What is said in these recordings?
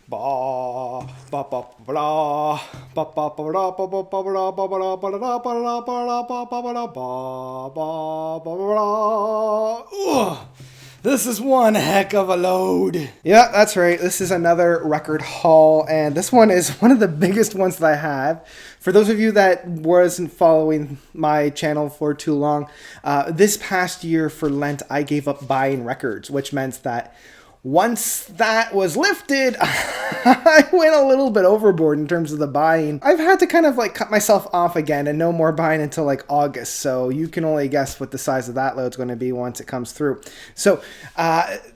Ba ba ba blah ba ba ba ba ba ba ba ba ba ba ba ba ba ba. This is one heck of a load. Yeah, that's right. This is another record haul, and this one is one of the biggest ones that I have. For those of you that wasn't following my channel for too long, this past year for Lent, I gave up buying records, which meant that once that was lifted, I went a little bit overboard in terms of the buying. I've had to kind of like cut myself off again and no more buying until like August. So you can only guess what the size of that load's going to be once it comes through. So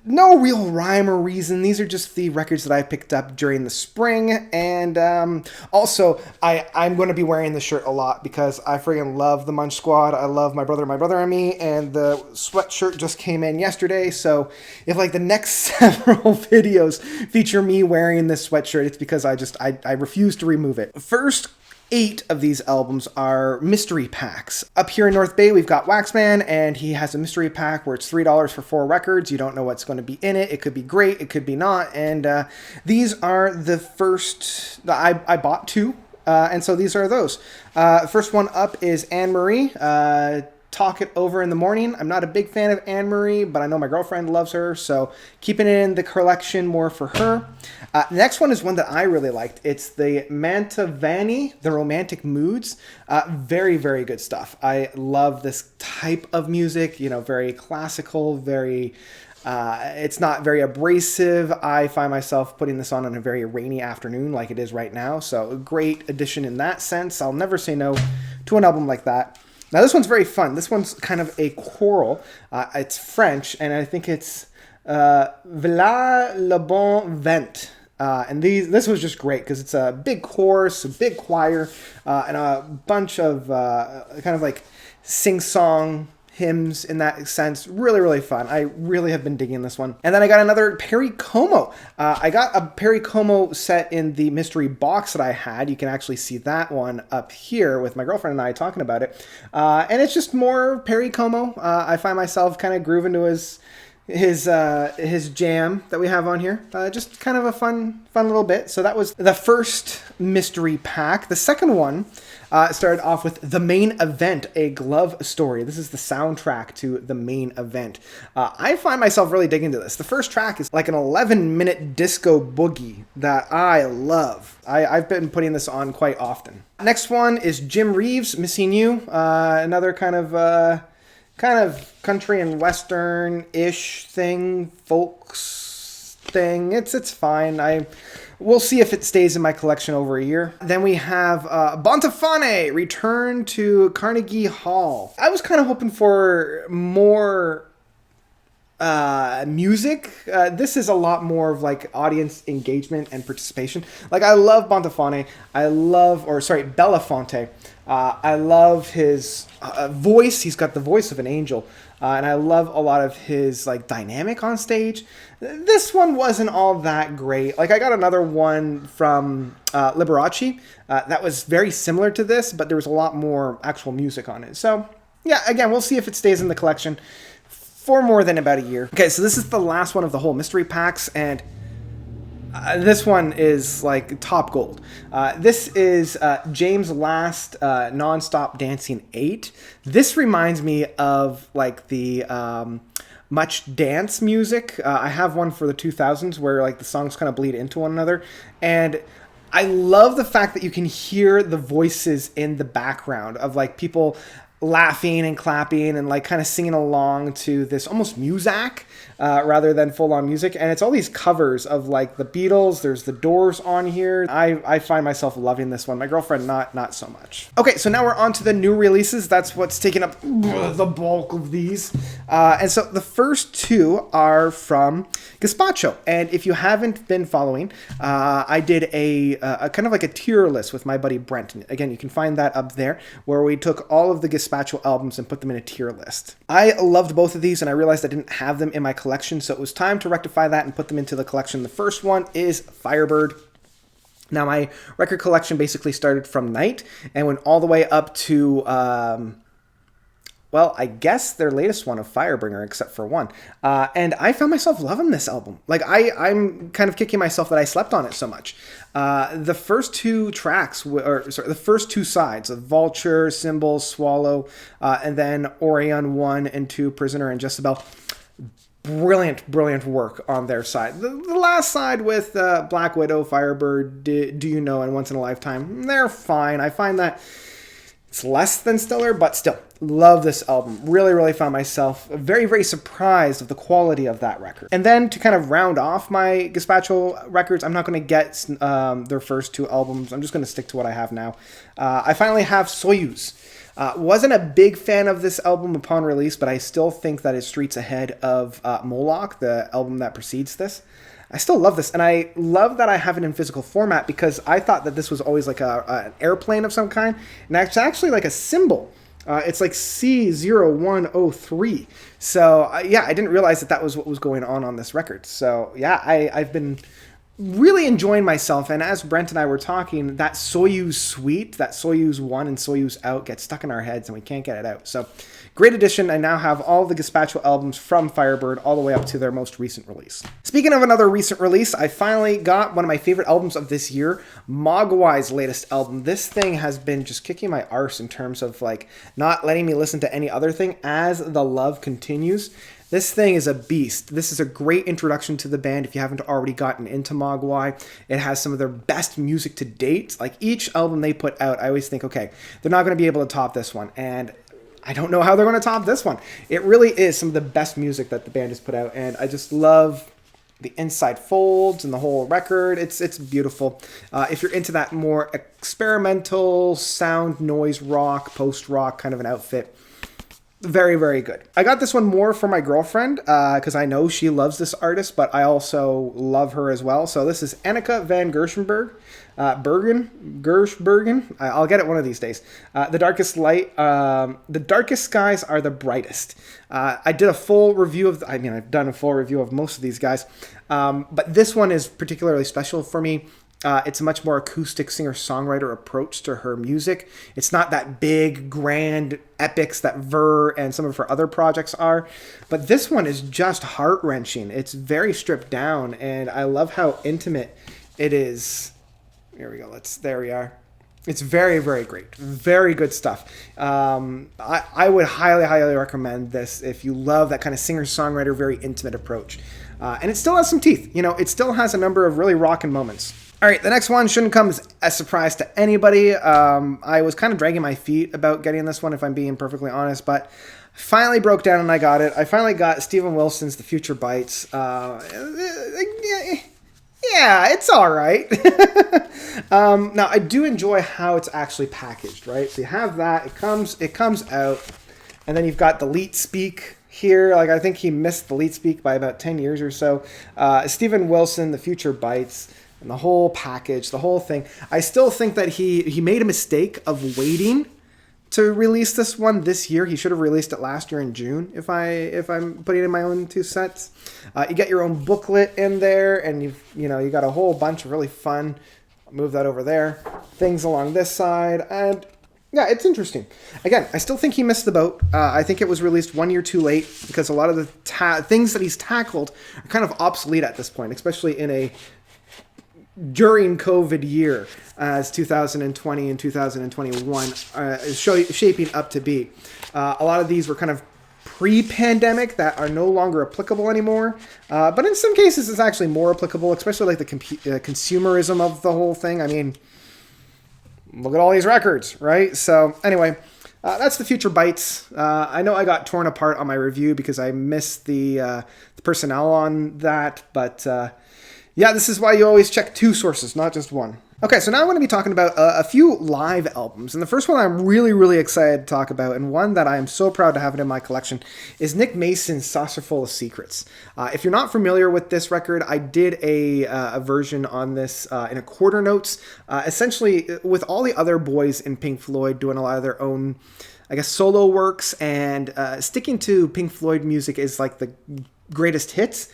no real rhyme or reason. These are just the records that I picked up during the spring. And also, I'm going to be wearing this shirt a lot because I friggin' love the Munch Squad. I love my brother and me. And the sweatshirt just came in yesterday. So if like the next several videos feature me wearing this sweatshirt, it's because I refuse to remove it. First 8 of these albums are mystery packs. Up here in North Bay, we've got Waxman, and he has a mystery pack where it's $3 for 4 records. You don't know what's going to be in it. It could be great, it could be not. And these are the first, I bought 2. And so these are those. First one up is Anne Marie. Talk It Over in the Morning. I'm not a big fan of Anne Marie, but I know my girlfriend loves her, so keeping it in the collection more for her. Next one is one that I really liked. It's the Mantovani, The Romantic Moods. Very, very good stuff. I love this type of music, you know, very classical, very... it's not very abrasive. I find myself putting this on a very rainy afternoon like it is right now, so a great addition in that sense. I'll never say no to an album like that. Now, this one's very fun. This one's kind of a choral. It's French, and I think it's V'là le bon vent. And this was just great because it's a big chorus, a big choir, and a bunch of kind of like sing-song hymns in that sense. Really, really fun. I really have been digging this one. And then I got another Perry Como. I got a Perry Como set in the mystery box that I had. You can actually see that one up here with my girlfriend and I talking about it. And it's just more Perry Como. I find myself kind of grooving to his jam that we have on here. Just kind of a fun little bit. So that was the first mystery pack. The second one started off with The Main Event, A Glove Story. This is the soundtrack to The Main Event. I find myself really digging into this. The first track is like an 11-minute disco boogie that I love. I've been putting this on quite often. Next one is Jim Reeves, Missing You. Another kind of country and western-ish thing, folks thing. It's fine. We'll see if it stays in my collection over a year. Then we have Bontafane, Return to Carnegie Hall. I was kind of hoping for more music. This is a lot more of like audience engagement and participation. Like I love Belafonte. I love his voice. He's got the voice of an angel. And I love a lot of his like dynamic on stage. This one wasn't all that great. Like I got another one from Liberace that was very similar to this, but there was a lot more actual music on it. So yeah, again, we'll see if it stays in the collection for more than about a year. Okay, so this is the last one of the whole mystery packs, and this one is like top gold. This is James' last Non-Stop Dancing 8. This reminds me of like the Much Dance music. I have one for the 2000s where like the songs kind of bleed into one another, and I love the fact that you can hear the voices in the background of like people laughing and clapping and like kind of singing along to this almost muzak rather than full-on music. And it's all these covers of like the Beatles. There's the Doors on here. I find myself loving this one. My girlfriend not so much. Okay, so now we're on to the new releases. That's what's taking up the bulk of these. And so the first 2 are from Gazpacho. And if you haven't been following, I did a kind of like a tier list with my buddy Brent. And again, you can find that up there where we took all of the Gazpacho albums and put them in a tier list. I loved both of these and I realized I didn't have them in my collection, so it was time to rectify that and put them into the collection. The first one is Firebird. Now my record collection basically started from Night and went all the way up to well, I guess their latest one of Firebringer, except for one. And I found myself loving this album. Like, I'm kind of kicking myself that I slept on it so much. The first two tracks, the first two sides of Vulture, Symbol, Swallow, and then Orion 1 and 2, Prisoner and Jezebel. Brilliant work on their side. The last side with Black Widow, Firebird, Do You Know, and Once in a Lifetime, they're fine. I find that it's less than stellar, but still, love this album. Really found myself very surprised of the quality of that record. And then to kind of round off my Gazpacho records, I'm not going to get their first two albums. I'm just going to stick to what I have now. I finally have Soyuz. Wasn't a big fan of this album upon release, but I still think that it's streets ahead of Moloch, the album that precedes this. I still love this, and I love that I have it in physical format because I thought that this was always like an airplane of some kind, and it's actually like a symbol. It's like C0103. So, yeah, I didn't realize that was what was going on this record. So, yeah, I've been really enjoying myself, and as Brent and I were talking, that Soyuz suite, that Soyuz 1 and Soyuz Out gets stuck in our heads and we can't get it out. So great addition. I now have all the Gazpacho albums from Firebird all the way up to their most recent release. Speaking of another recent release, I finally got one of my favorite albums of this year, Mogwai's latest album. This thing has been just kicking my arse in terms of like not letting me listen to any other thing as the love continues. This thing is a beast. This is a great introduction to the band if you haven't already gotten into Mogwai. It has some of their best music to date. Like each album they put out, I always think, okay, they're not going to be able to top this one. And I don't know how they're going to top this one. It really is some of the best music that the band has put out. And I just love the inside folds and the whole record. It's beautiful. If you're into that more experimental sound, noise rock, post-rock kind of an outfit, very good. I got this one more for my girlfriend because I know she loves this artist, but I also love her as well. So this is Annika van Gershbergen. I'll get it one of these days. The darkest skies are the brightest. I did a full review of, I've done a full review of most of these guys, but this one is particularly special for me. It's a much more acoustic singer-songwriter approach to her music. It's not that big, grand epics that Ver and some of her other projects are. But this one is just heart-wrenching. It's very stripped down, and I love how intimate it is. Here we go. There we are. It's very great. Very good stuff. I would highly recommend this if you love that kind of singer-songwriter, very intimate approach. And it still has some teeth. It still has a number of really rockin' moments. All right, the next one shouldn't come as a surprise to anybody. I was kind of dragging my feet about getting this one, if I'm being perfectly honest, but finally broke down and I got it. I finally got Steven Wilson's The Future Bites. Yeah, it's all right. Now, I do enjoy how it's actually packaged, right? So you have that. It comes out, and then you've got the Leet Speak here. Like, I think he missed the Leet Speak by about 10 years or so. Steven Wilson, The Future Bites. And the whole package, the whole thing. I still think that he made a mistake of waiting to release this one this year. He should have released it last year in June, if I'm putting in my own 2 cents. You get your own booklet in there, and you got a whole bunch of really fun, I'll move that over there, things along this side, and yeah, it's interesting. Again, I still think he missed the boat. I think it was released 1 year too late because a lot of the things that he's tackled are kind of obsolete at this point, especially during COVID year, as 2020 and 2021 is shaping up to be. A lot of these were kind of pre-pandemic that are no longer applicable anymore. But in some cases, it's actually more applicable, especially like the consumerism of the whole thing. I mean, look at all these records, right? So anyway, that's The Future Bites. I know I got torn apart on my review because I missed the personnel on that, but yeah, this is why you always check 2 sources, not just one. Okay, so now I'm going to be talking about a few live albums. And the first one I'm really excited to talk about, and one that I am so proud to have it in my collection, is Nick Mason's Saucerful of Secrets. If you're not familiar with this record, I did a version on this in a quarter notes. Essentially, with all the other boys in Pink Floyd doing a lot of their own, I guess, solo works, and sticking to Pink Floyd music is like the greatest hits.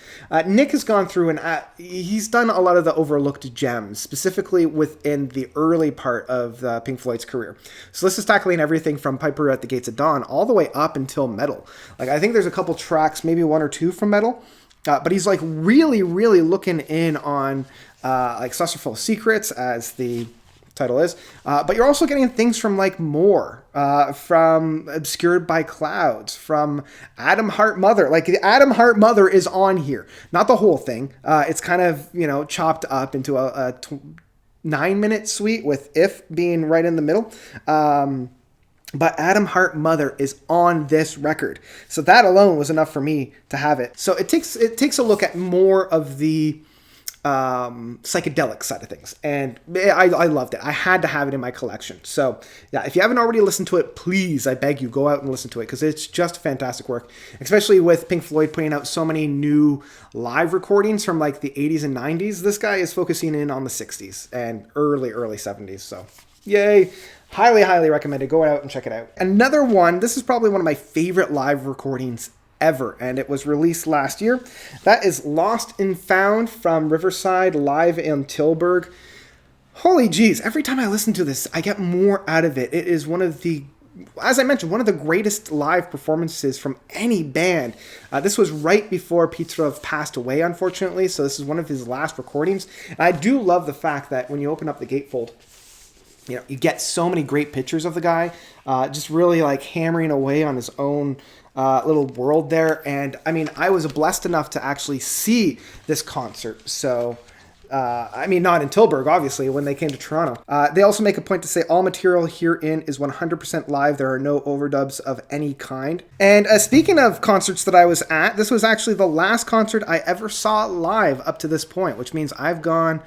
Nick has gone through and he's done a lot of the overlooked gems, specifically within the early part of Pink Floyd's career. So this is tackling everything from Piper at the Gates of Dawn all the way up until Metal. Like, I think there's a couple tracks, maybe one or two from Metal, but he's like really, really looking in on like Saucer Full of Secrets, as the title is, but you're also getting things from like More, from Obscured by Clouds, from Atom Heart Mother. Like, the Atom Heart Mother is on here, not the whole thing. It's kind of, you know, chopped up into a 9-minute suite with If being right in the middle. But Atom Heart Mother is on this record, so that alone was enough for me to have it. So it takes a look at more of the psychedelic side of things, and I loved it. I had to have it in my collection. So yeah, if you haven't already listened to it, please, I beg you, go out and listen to it, because it's just fantastic work, especially with Pink Floyd putting out so many new live recordings from like the 80s and 90s. This guy is focusing in on the 60s and early 70s. So yay. Highly recommended. Go out and check it out. Another one, this is probably one of my favorite live recordings ever, and it was released last year. That is Lost and Found from Riverside live in Tilburg. Holy jeez, every time I listen to this, I get more out of it. It is one of the, as I mentioned, one of the greatest live performances from any band. This was right before Petrov passed away, unfortunately, so this is one of his last recordings. And I do love the fact that when you open up the gatefold, you know, you get so many great pictures of the guy, just really like hammering away on his own little world there. And I mean, I was blessed enough to actually see this concert. So, I mean, not in Tilburg, obviously, when they came to Toronto. They also make a point to say all material herein is 100% live. There are no overdubs of any kind. And speaking of concerts that I was at, this was actually the last concert I ever saw live up to this point, which means I've gone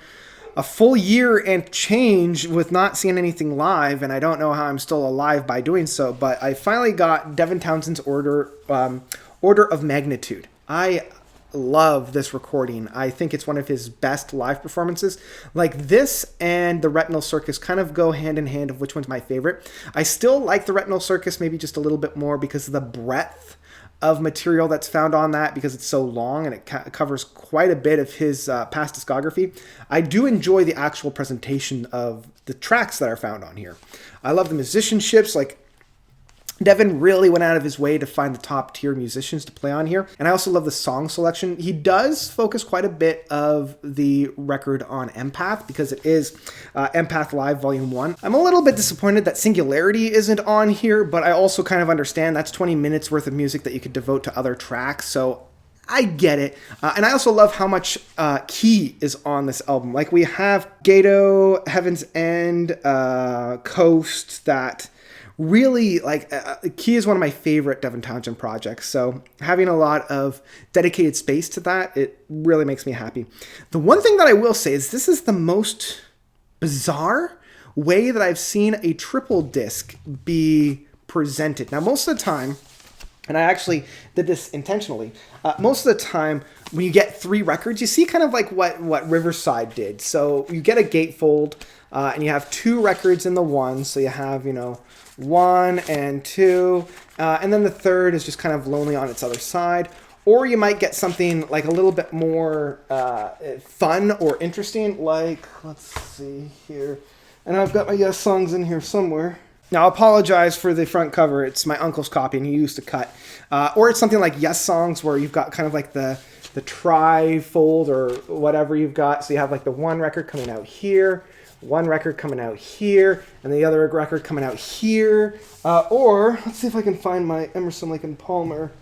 a full year and change with not seeing anything live, and I don't know how I'm still alive by doing so, but I finally got Devin Townsend's Order of Magnitude. I love this recording. I think it's one of his best live performances. Like, this and the Retinal Circus kind of go hand in hand of which one's my favorite. I still like the Retinal Circus maybe just a little bit more because of the breadth of material that's found on that, because it's so long and it covers quite a bit of his past discography. I do enjoy the actual presentation of the tracks that are found on here. I love the musicianships. Like, Devin really went out of his way to find the top tier musicians to play on here. And I also love the song selection. He does focus quite a bit of the record on Empath, because it is Empath Live Volume 1. I'm a little bit disappointed that Singularity isn't on here, but I also kind of understand that's 20 minutes worth of music that you could devote to other tracks. So I get it. And I also love how much key is on this album. Like, we have Gato, Heaven's End, Coast, that really, like, Key is one of my favorite Devin Townsend projects, so having a lot of dedicated space to that, it really makes me happy. The one thing that I will say is this is the most bizarre way that I've seen a triple disc be presented. Now, most of the time, and I actually did this intentionally, most of the time when you get 3 records, you see kind of like what Riverside did. So you get a gatefold, and you have 2 records in the one, so you have, you know, 1 and 2, and then the third is just kind of lonely on its other side. Or you might get something like a little bit more fun or interesting, like, let's see here, and I've got my Yes songs in here somewhere. Now, I apologize for the front cover. It's my uncle's copy, and he used to cut. Or it's something like Yes songs, where you've got kind of like the tri-fold or whatever you've got. So you have like the one record coming out here, one record coming out here, and the other record coming out here. Or, let's see if I can find my Emerson, Lake and Palmer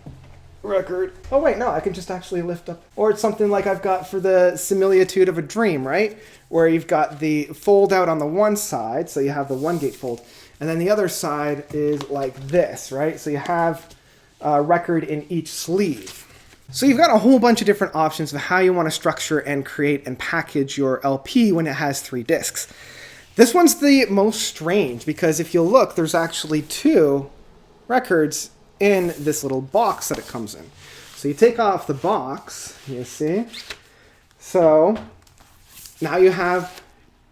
record. Oh wait, no, I can just actually lift up. Or it's something like I've got for the Similitude of a Dream, right? Where you've got the fold out on the one side, so you have the one gatefold, and then the other side is like this, right? So you have a record in each sleeve. So you've got a whole bunch of different options of how you want to structure and create and package your LP when it has 3 discs. This one's the most strange, because if you look, there's actually 2 records in this little box that it comes in. So you take off the box, you see? So now you have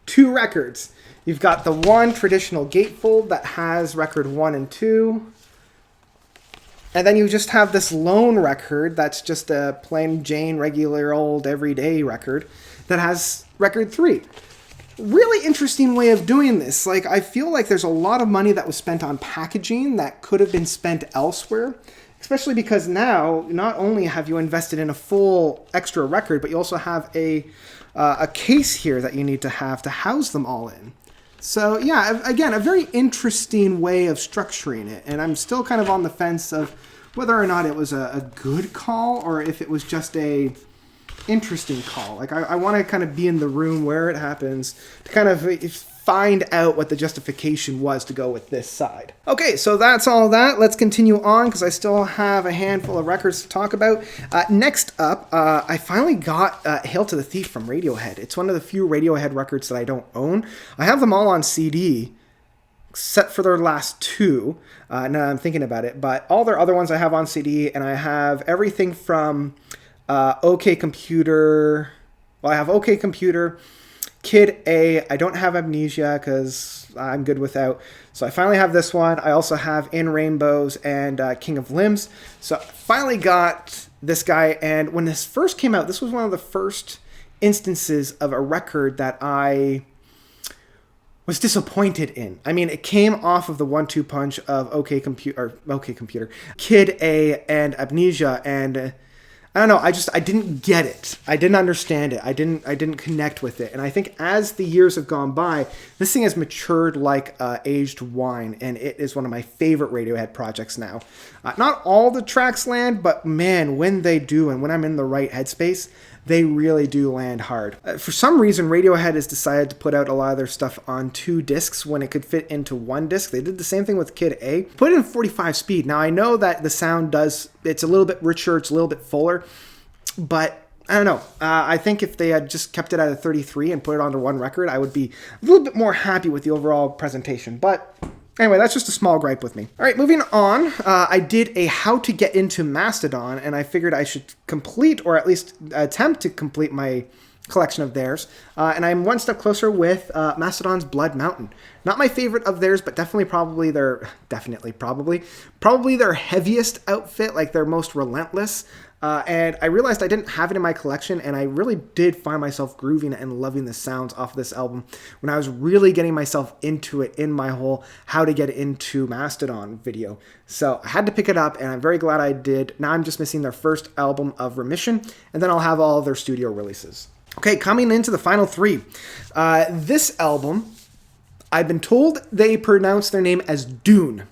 2 records. You've got the one traditional gatefold that has record 1 and 2. And then you just have this lone record that's just a plain Jane, regular old everyday record that has record 3. Really interesting way of doing this. Like, I feel like there's a lot of money that was spent on packaging that could have been spent elsewhere, especially because now not only have you invested in a full extra record, but you also have a case here that you need to have to house them all in. So yeah, again, a very interesting way of structuring it, and I'm still kind of on the fence of whether or not it was a good call or if it was just a interesting call. Like, I want to kind of be in the room where it happens to kind of find out what the justification was to go with this side. Okay, so that's all that. Let's continue on because I still have a handful of records to talk about. Next up, I finally got Hail to the Thief from Radiohead. It's one of the few Radiohead records that I don't own. I have them all on CD, except for their last 2. Now I'm thinking about it, but all their other ones I have on CD, and I have everything from OK Computer. Well, I have OK Computer, Kid A. I don't have Amnesia because I'm good without. So I finally have this one. I also have In Rainbows and King of Limbs. So I finally got this guy. And when this first came out, this was one of the first instances of a record that I was disappointed in. I mean, it came off of the 1-2 punch of OK Computer, Kid A, and Amnesia, and I don't know. I didn't get it. I didn't understand it. I didn't connect with it. And I think as the years have gone by, this thing has matured like aged wine, and it is one of my favorite Radiohead projects now. Not all the tracks land, but man, when they do, and when I'm in the right headspace, they really do land hard. For some reason, Radiohead has decided to put out a lot of their stuff on 2 discs when it could fit into 1 disc. They did the same thing with Kid A. Put it in 45 speed. Now, I know that the sound it's a little bit richer, it's a little bit fuller, but I don't know. I think if they had just kept it at a 33 and put it onto 1 record, I would be a little bit more happy with the overall presentation. But anyway, that's just a small gripe with me. All right, moving on. I did a how to get into Mastodon, and I figured I should complete, or at least attempt to complete, my collection of theirs. And I'm one step closer with Mastodon's Blood Mountain. Not my favorite of theirs, but probably their heaviest outfit, like their most relentless. And I realized I didn't have it in my collection, and I really did find myself grooving and loving the sounds off this album when I was really getting myself into it in my whole how to get into Mastodon video. So I had to pick it up, and I'm very glad I did. Now I'm just missing their first album of Remission, and then I'll have all of their studio releases. Okay, coming into the final 3. This album, I've been told they pronounce their name as Dune.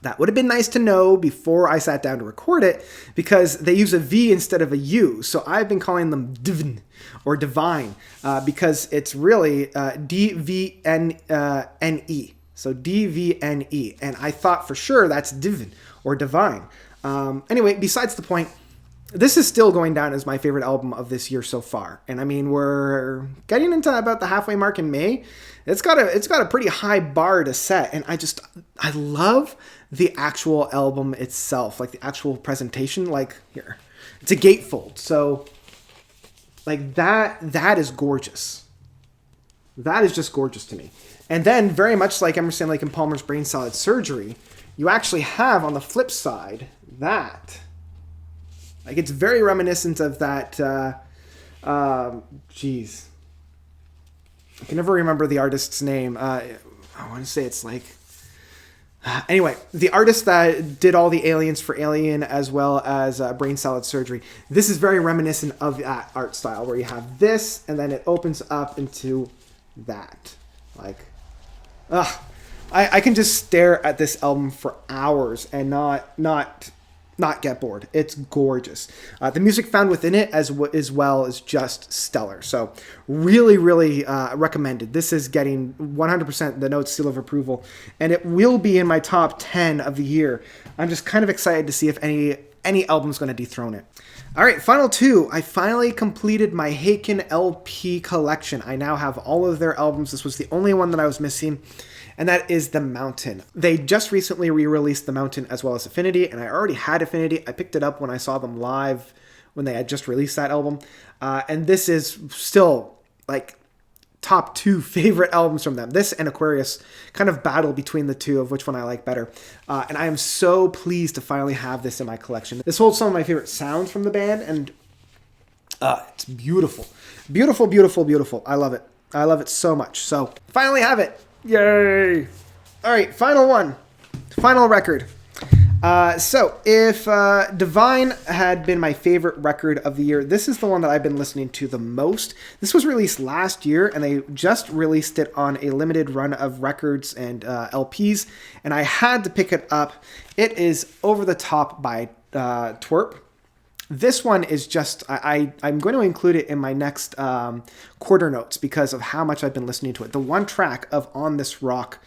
That would have been nice to know before I sat down to record it, because they use a V instead of a U. So I've been calling them Divn or Divine because it's really D-V-N-N-E. So D-V-N-E. And I thought for sure that's Divn or Divine. Anyway, besides the point, this is still going down as my favorite album of this year so far. And I mean, we're getting into about the halfway mark in May. It's got a pretty high bar to set. And I love the actual album itself, like the actual presentation. Like, here, it's a gatefold. So like that is gorgeous. That is just gorgeous to me. And then very much like Emerson, Lake and Palmer's Brain Salad Surgery, you actually have on the flip side that. Like, it's very reminiscent of that, geez. I can never remember the artist's name. I want to say it's like... Anyway, the artist that did all the aliens for Alien as well as Brain Salad Surgery. This is very reminiscent of that art style where you have this and then it opens up into that. Like, I can just stare at this album for hours and not get bored. It's gorgeous. The music found within it as well is just stellar. So really, really recommended. This is getting 100% the Notes seal of approval, and it will be in my top 10 of the year. I'm just kind of excited to see if any album's going to dethrone it. All right, final 2. I finally completed my Haken LP collection. I now have all of their albums. This was the only one that I was missing, and that is The Mountain. They just recently re-released The Mountain as well as Affinity, and I already had Affinity. I picked it up when I saw them live when they had just released that album, and this is still, like, top 2 favorite albums from them. This and Aquarius kind of battle between the two of which one I like better. And I am so pleased to finally have this in my collection. This holds some of my favorite sounds from the band, and it's beautiful. Beautiful, beautiful, beautiful. I love it. I love it so much. So, finally have it. Yay! All right, final one. Final record. So, if Divine had been my favorite record of the year, this is the one that I've been listening to the most. This was released last year, and they just released it on a limited run of records and LPs, and I had to pick it up. It is Over the Top by Twerp. This one is just, I'm going to include it in my next quarter notes because of how much I've been listening to it. The one track of On This Rock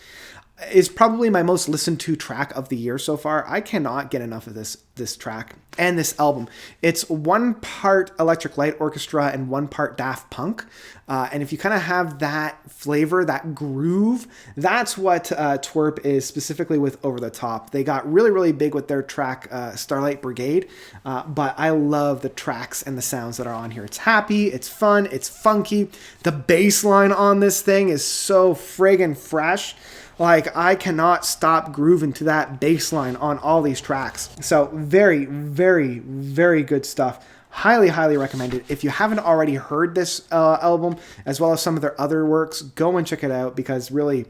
is probably my most listened to track of the year so far. I cannot get enough of this track and this album. It's one part Electric Light Orchestra and one part Daft Punk. And if you kind of have that flavor, that groove, that's what Twerp is specifically with Over the Top. They got really, really big with their track Starlight Brigade. But I love the tracks and the sounds that are on here. It's happy, it's fun, it's funky. The bass line on this thing is so friggin' fresh. Like, I cannot stop grooving to that bass line on all these tracks. So, very, very, very good stuff. Highly, highly recommended. If you haven't already heard this album, as well as some of their other works, go and check it out because really,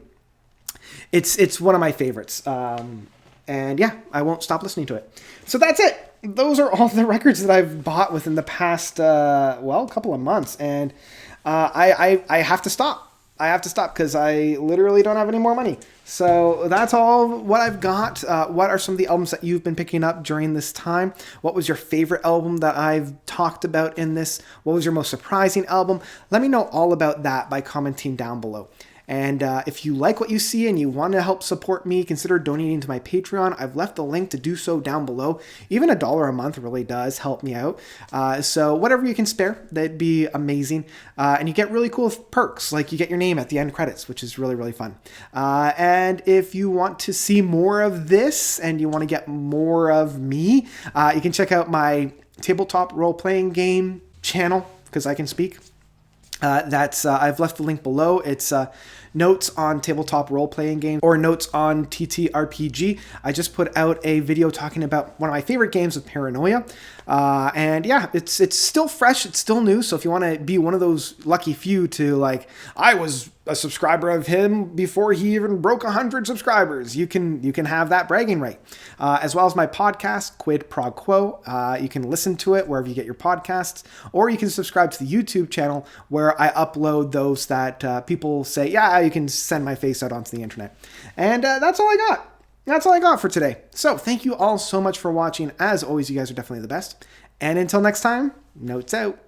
it's one of my favorites. And yeah, I won't stop listening to it. So that's it. Those are all the records that I've bought within the past, couple of months. And I have to stop. I have to stop because I literally don't have any more money. So that's all what I've got. What are some of the albums that you've been picking up during this time? What was your favorite album that I've talked about in this? What was your most surprising album? Let me know all about that by commenting down below. And if you like what you see and you want to help support me, consider donating to my Patreon. I've left the link to do so down below. Even $1 a month really does help me out. So whatever you can spare, that'd be amazing. And you get really cool perks, like you get your name at the end credits, which is really, really fun. And if you want to see more of this and you want to get more of me, you can check out my tabletop role-playing game channel, because I can speak. I've left the link below. It's notes on tabletop role-playing games or notes on TTRPG. I just put out a video talking about one of my favorite games of Paranoia. And yeah, it's still fresh. It's still new. So if you want to be one of those lucky few to like, I was a subscriber of him before he even broke 100 subscribers, you can have that bragging right. As well as my podcast, Quid Pro Quo. You can listen to it wherever you get your podcasts, or you can subscribe to the YouTube channel where I upload those that people say, yeah, you can send my face out onto the internet. And that's all I got. That's all I got for today. So thank you all so much for watching. As always, you guys are definitely the best. And until next time, notes out.